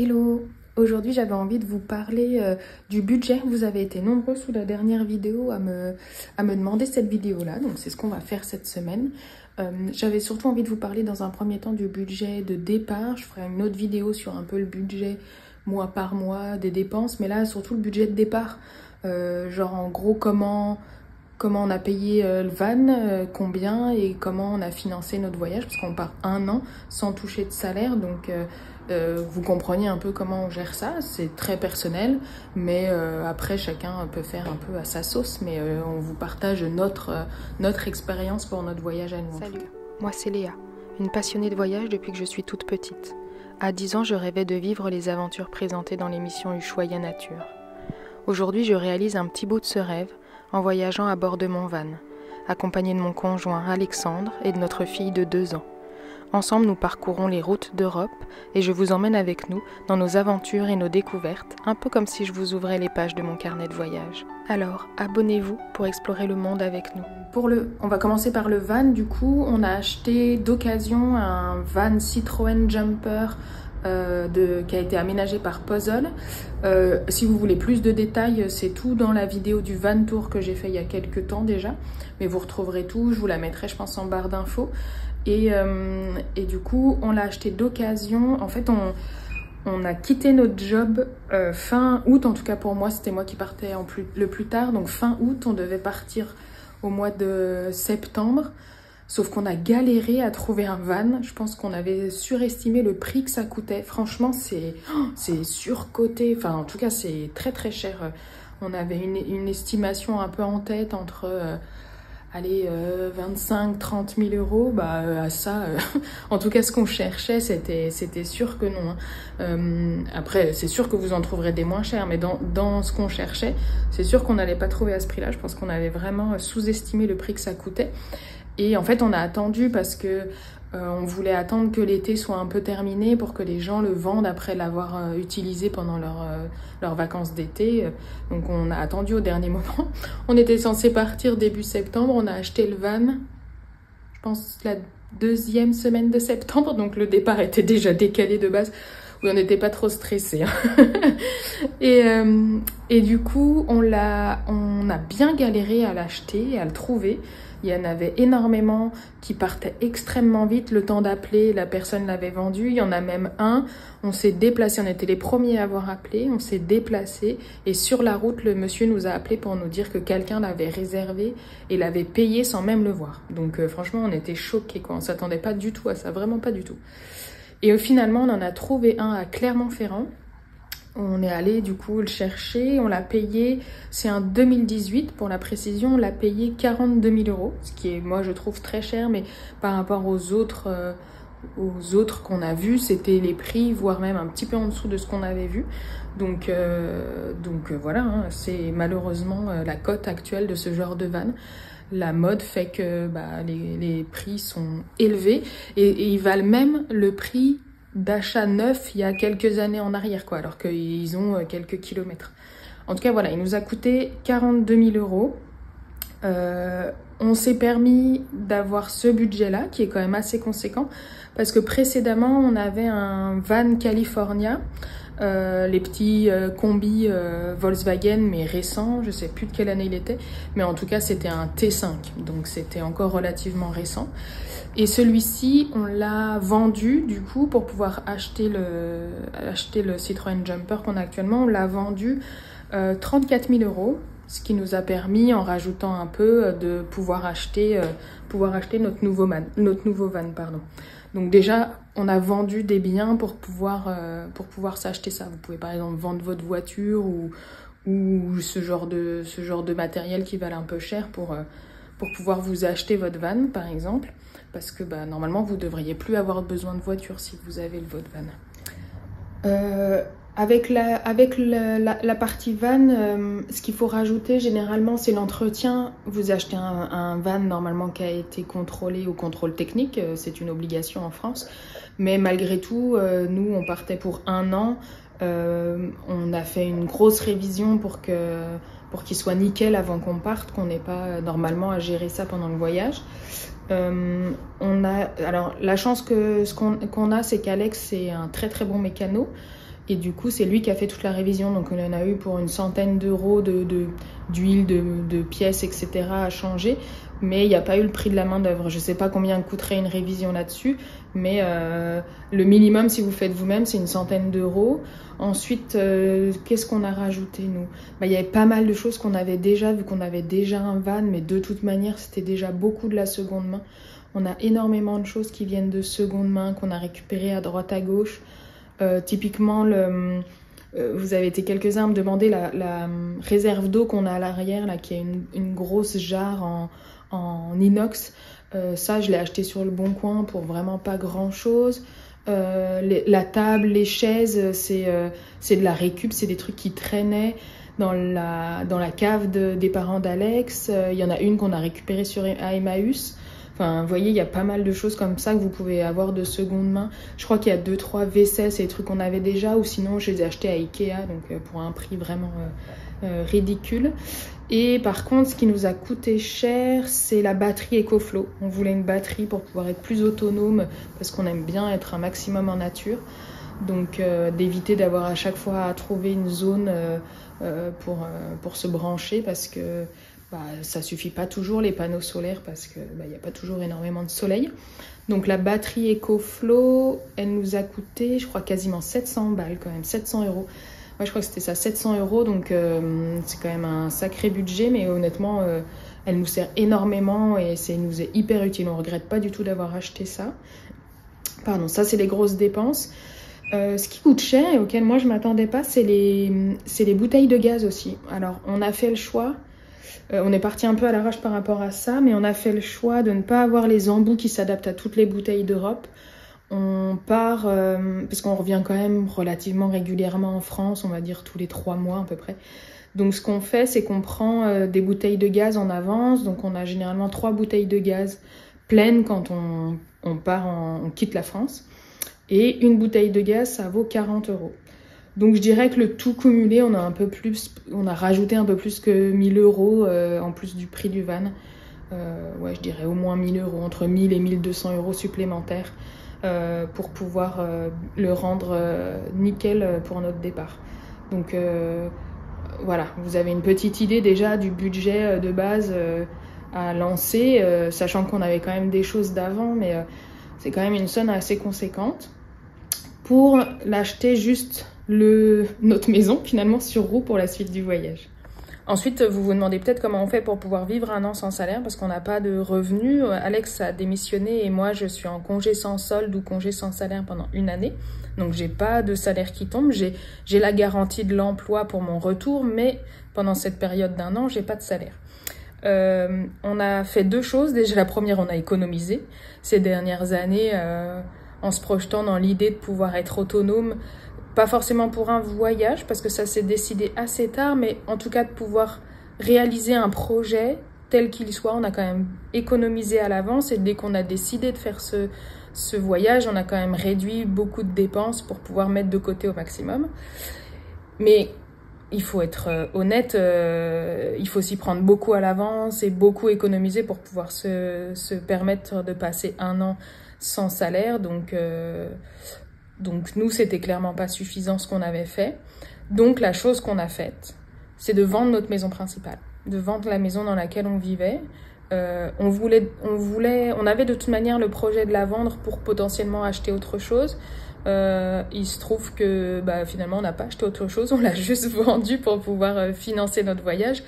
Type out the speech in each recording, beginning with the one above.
Hello! Aujourd'hui j'avais envie de vous parler du budget. Vous avez été nombreux sous la dernière vidéo à me demander cette vidéo-là, donc c'est ce qu'on va faire cette semaine. J'avais surtout envie de vous parler dans un premier temps du budget de départ. Je ferai une autre vidéo sur un peu le budget mois par mois des dépenses, mais là surtout le budget de départ. Genre en gros comment on a payé le van, combien et comment on a financé notre voyage, parce qu'on part 1 an sans toucher de salaire, donc vous compreniez un peu comment on gère ça. C'est très personnel, mais après chacun peut faire un peu à sa sauce, mais on vous partage notre expérience pour notre voyage à nous. Salut, moi c'est Léa, une passionnée de voyage depuis que je suis toute petite. À 10 ans, je rêvais de vivre les aventures présentées dans l'émission Ushuaïa Nature. Aujourd'hui, je réalise un petit bout de ce rêve en voyageant à bord de mon van, accompagné de mon conjoint Alexandre et de notre fille de 2 ans. Ensemble, nous parcourons les routes d'Europe et je vous emmène avec nous dans nos aventures et nos découvertes, un peu comme si je vous ouvrais les pages de mon carnet de voyage. Alors, abonnez-vous pour explorer le monde avec nous. On va commencer par le van. Du coup, on a acheté d'occasion un van Citroën Jumper qui a été aménagé par Puzzle. Si vous voulez plus de détails, c'est tout dans la vidéo du van tour que j'ai fait il y a quelques temps déjà, mais vous retrouverez tout, je vous la mettrai je pense en barre d'infos. Et du coup on l'a acheté d'occasion. En fait on a quitté notre job fin août, en tout cas pour moi c'était moi qui partais le plus tard, donc fin août. On devait partir au mois de septembre. Sauf qu'on a galéré à trouver un van. Je pense qu'on avait surestimé le prix que ça coûtait. Franchement, c'est surcoté. Enfin, en tout cas, c'est très très cher. On avait une estimation un peu en tête entre 25-30 000 euros. Bah, à ça, en tout cas, ce qu'on cherchait, c'était sûr que non. Après, c'est sûr que vous en trouverez des moins chers, mais dans ce qu'on cherchait, c'est sûr qu'on n'allait pas trouver à ce prix-là. Je pense qu'on avait vraiment sous-estimé le prix que ça coûtait. Et en fait, on a attendu parce que on voulait attendre que l'été soit un peu terminé pour que les gens le vendent après l'avoir utilisé pendant leurs vacances d'été. Donc on a attendu au dernier moment. On était censé partir début septembre. On a acheté le van, je pense, la 2e semaine de septembre. Donc le départ était déjà décalé de base. Oui, on n'était pas trop stressés. Et du coup, on a bien galéré à l'acheter et à le trouver. Il y en avait énormément qui partaient extrêmement vite. Le temps d'appeler, la personne l'avait vendu. Il y en a même un, on s'est déplacé. On était les premiers à avoir appelé. On s'est déplacé. Et sur la route, le monsieur nous a appelé pour nous dire que quelqu'un l'avait réservé et l'avait payé sans même le voir. Donc franchement, on était choqués, quoi. On s'attendait pas du tout à ça. Vraiment pas du tout. Et finalement, on en a trouvé un à Clermont-Ferrand. On est allé du coup le chercher, on l'a payé, c'est un 2018 pour la précision, on l'a payé 42 000 euros, ce qui est, moi je trouve très cher, mais par rapport aux autres qu'on a vus, c'était les prix, voire même un petit peu en dessous de ce qu'on avait vu. Donc voilà, hein, c'est malheureusement la cote actuelle de ce genre de van. La mode fait que les prix sont élevés et ils valent même le prix d'achat neuf il y a quelques années en arrière, quoi, alors qu'ils ont quelques kilomètres. En tout cas, voilà, il nous a coûté 42 000 euros. On s'est permis d'avoir ce budget-là, qui est quand même assez conséquent, parce que précédemment, on avait un van California, les petits combis Volkswagen, mais récents, je sais plus de quelle année il était, mais en tout cas, c'était un T5, donc c'était encore relativement récent. Et celui-ci, on l'a vendu du coup pour pouvoir acheter le Citroën Jumper qu'on a actuellement. On l'a vendu 34 000 euros, ce qui nous a permis, en rajoutant un peu, de pouvoir acheter notre nouveau van. Pardon. Donc déjà, on a vendu des biens pour pouvoir s'acheter ça. Vous pouvez par exemple vendre votre voiture ou ce genre de matériel qui valent un peu cher pour pouvoir vous acheter votre van par exemple. Parce que normalement, vous ne devriez plus avoir besoin de voiture si vous avez votre van. Avec la partie van, ce qu'il faut rajouter généralement, c'est l'entretien. Vous achetez un van normalement qui a été contrôlé au contrôle technique, c'est une obligation en France. Mais malgré tout, nous, on partait pour 1 an. On a fait une grosse révision pour qu'il soit nickel avant qu'on parte, qu'on n'ait pas normalement à gérer ça pendant le voyage. Alors la chance qu'on a, c'est qu'Alex c'est un très très bon mécano. Et du coup, c'est lui qui a fait toute la révision. Donc, on en a eu pour une centaine d'euros d'huile, de pièces, etc. à changer. Mais il n'y a pas eu le prix de la main-d'œuvre. Je ne sais pas combien coûterait une révision là-dessus. Mais le minimum, si vous faites vous-même, c'est une centaine d'euros. Ensuite, qu'est-ce qu'on a rajouté, nous? Il y avait pas mal de choses qu'on avait déjà, vu qu'on avait déjà un van. Mais de toute manière, c'était déjà beaucoup de la seconde main. On a énormément de choses qui viennent de seconde main, qu'on a récupérées à droite, à gauche. Typiquement, vous avez été quelques-uns à me demander la réserve d'eau qu'on a à l'arrière, là, qui est une grosse jarre en inox. Ça, je l'ai acheté sur le Bon Coin pour vraiment pas grand-chose. La table, les chaises, c'est de la récup, c'est des trucs qui traînaient dans la cave des parents d'Alex. Il y en a une qu'on a récupérée à Emmaüs. Enfin, vous voyez, il y a pas mal de choses comme ça que vous pouvez avoir de seconde main. Je crois qu'il y a 2-3 vaisselles, c'est des trucs qu'on avait déjà, ou sinon je les ai achetés à Ikea, donc pour un prix vraiment ridicule. Et par contre, ce qui nous a coûté cher, c'est la batterie EcoFlow. On voulait une batterie pour pouvoir être plus autonome, parce qu'on aime bien être un maximum en nature. Donc d'éviter d'avoir à chaque fois à trouver une zone pour se brancher, parce que ça suffit pas toujours les panneaux solaires, parce que y a pas toujours énormément de soleil. Donc la batterie EcoFlow, elle nous a coûté, je crois, quasiment 700 balles quand même, 700 euros. Ouais, je crois que c'était ça, 700 euros, donc c'est quand même un sacré budget, mais honnêtement, elle nous sert énormément et nous est hyper utile. On regrette pas du tout d'avoir acheté ça. Pardon, ça c'est les grosses dépenses. Ce qui coûte cher et auquel moi je m'attendais pas, c'est les bouteilles de gaz aussi. Alors on a fait le choix. On est parti un peu à l'arrache par rapport à ça, mais on a fait le choix de ne pas avoir les embouts qui s'adaptent à toutes les bouteilles d'Europe. On part, parce qu'on revient quand même relativement régulièrement en France, on va dire tous les 3 mois à peu près. Donc ce qu'on fait, c'est qu'on prend des bouteilles de gaz en avance. Donc on a généralement 3 bouteilles de gaz pleines quand on quitte la France. Et une bouteille de gaz, ça vaut 40 euros. Donc je dirais que le tout cumulé, on a rajouté un peu plus que 1000 euros en plus du prix du van. Ouais, je dirais au moins 1000 euros, entre 1000 et 1200 euros supplémentaires pour pouvoir le rendre nickel pour notre départ. Donc voilà, vous avez une petite idée déjà du budget de base à lancer, sachant qu'on avait quand même des choses d'avant, mais c'est quand même une somme assez conséquente pour l'acheter juste notre maison finalement sur roue pour la suite du voyage. Ensuite, vous vous demandez peut-être comment on fait pour pouvoir vivre un an sans salaire parce qu'on n'a pas de revenus. Alex a démissionné et moi je suis en congé sans solde ou congé sans salaire pendant 1 année. Donc j'ai pas de salaire qui tombe. J'ai la garantie de l'emploi pour mon retour, mais pendant cette période d'1 an, j'ai pas de salaire. On a fait 2 choses. Déjà la première, on a économisé ces dernières années en se projetant dans l'idée de pouvoir être autonome. Pas forcément pour un voyage, parce que ça s'est décidé assez tard, mais en tout cas de pouvoir réaliser un projet tel qu'il soit. On a quand même économisé à l'avance et dès qu'on a décidé de faire ce voyage, on a quand même réduit beaucoup de dépenses pour pouvoir mettre de côté au maximum. Mais il faut être honnête, il faut s'y prendre beaucoup à l'avance et beaucoup économiser pour pouvoir se permettre de passer 1 an sans salaire. Donc nous, c'était clairement pas suffisant ce qu'on avait fait. Donc la chose qu'on a faite, c'est de vendre notre maison principale, de vendre la maison dans laquelle on vivait. On avait de toute manière le projet de la vendre pour potentiellement acheter autre chose. Il se trouve que finalement on n'a pas acheté autre chose, on l'a juste vendu pour pouvoir financer notre voyage.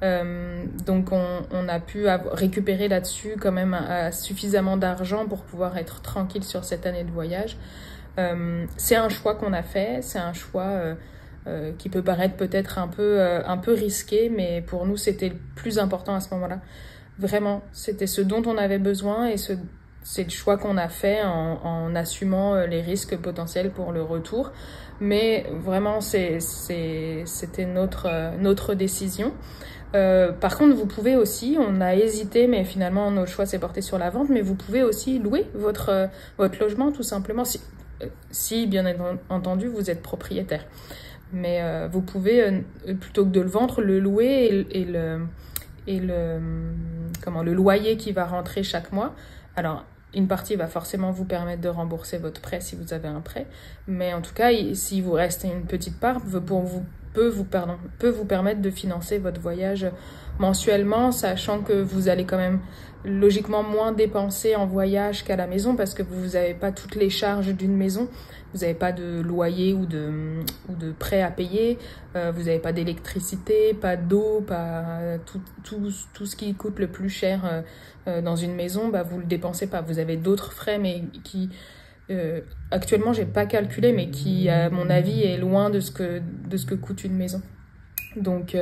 Donc on a pu récupérer là-dessus quand même suffisamment d'argent pour pouvoir être tranquille sur cette année de voyage. C'est un choix qu'on a fait, c'est un choix qui peut paraître peut-être un peu risqué, mais pour nous c'était le plus important à ce moment-là. Vraiment, c'était ce dont on avait besoin et c'est le choix qu'on a fait en assumant les risques potentiels pour le retour. Mais vraiment, c'était notre décision. Par contre, vous pouvez aussi, on a hésité, mais finalement notre choix s'est porté sur la vente, mais vous pouvez aussi louer votre logement tout simplement, si bien entendu vous êtes propriétaire. Mais vous pouvez, plutôt que de le vendre, le louer le loyer qui va rentrer chaque mois. Alors, une partie va forcément vous permettre de rembourser votre prêt si vous avez un prêt, mais en tout cas, si vous restez une petite part, peut vous permettre de financer votre voyage mensuellement, sachant que vous allez quand même logiquement moins dépenser en voyage qu'à la maison parce que vous n'avez pas toutes les charges d'une maison. Vous n'avez pas de loyer ou de prêt à payer, vous n'avez pas d'électricité, pas d'eau, pas tout ce qui coûte le plus cher dans une maison, bah, vous ne le dépensez pas. Vous avez d'autres frais, mais qui, actuellement, je n'ai pas calculé, mais qui, à mon avis, est loin de ce que coûte une maison. Donc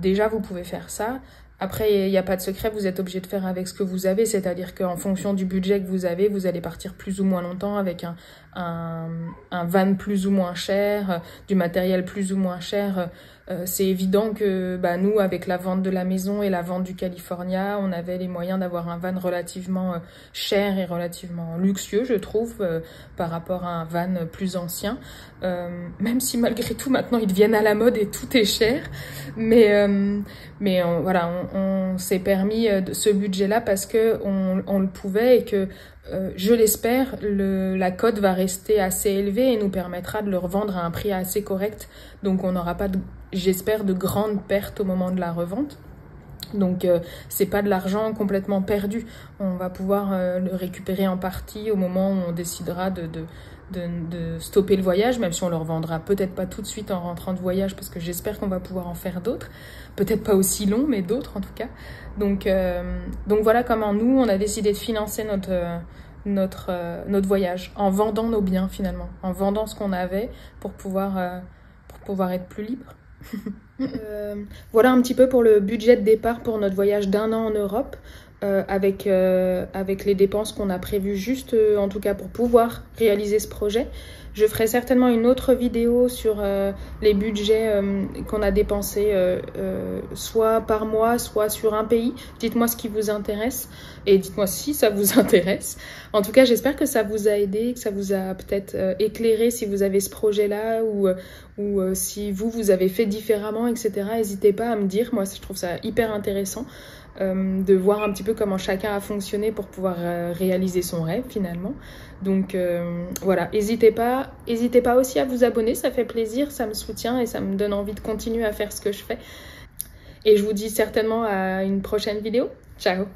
déjà, vous pouvez faire ça. Après, il n'y a pas de secret, vous êtes obligé de faire avec ce que vous avez, c'est-à-dire qu'en fonction du budget que vous avez, vous allez partir plus ou moins longtemps avec un van plus ou moins cher, du matériel plus ou moins cher. C'est évident que nous, avec la vente de la maison et la vente du California, on avait les moyens d'avoir un van relativement cher et relativement luxueux, je trouve, par rapport à un van plus ancien. Même si malgré tout, maintenant, ils deviennent à la mode et tout est cher. Mais on s'est permis ce budget-là parce que on le pouvait et que, je l'espère, la cote va rester assez élevée et nous permettra de le revendre à un prix assez correct. Donc on n'aura pas, j'espère, de grandes pertes au moment de la revente. Donc c'est pas de l'argent complètement perdu. On va pouvoir le récupérer en partie au moment où on décidera de stopper le voyage, même si on le revendra peut-être pas tout de suite en rentrant de voyage, parce que j'espère qu'on va pouvoir en faire d'autres. Peut-être pas aussi longs, mais d'autres en tout cas. Donc voilà comment nous, on a décidé de financer notre voyage, en vendant nos biens finalement, en vendant ce qu'on avait pour pouvoir être plus libre. Voilà un petit peu pour le budget de départ pour notre voyage d'1 an en Europe, avec les dépenses qu'on a prévues juste, en tout cas pour pouvoir réaliser ce projet. Je ferai certainement une autre vidéo sur les budgets qu'on a dépensés, soit par mois, soit sur un pays. Dites-moi ce qui vous intéresse et dites-moi si ça vous intéresse. En tout cas, j'espère que ça vous a aidé, que ça vous a peut-être éclairé si vous avez ce projet-là ou si vous avez fait différemment, etc. N'hésitez pas à me dire. Moi, je trouve ça hyper intéressant de voir un petit peu comment chacun a fonctionné pour pouvoir réaliser son rêve finalement. Donc voilà, n'hésitez pas aussi à vous abonner, ça fait plaisir, ça me soutient et ça me donne envie de continuer à faire ce que je fais. Et je vous dis certainement à une prochaine vidéo. Ciao!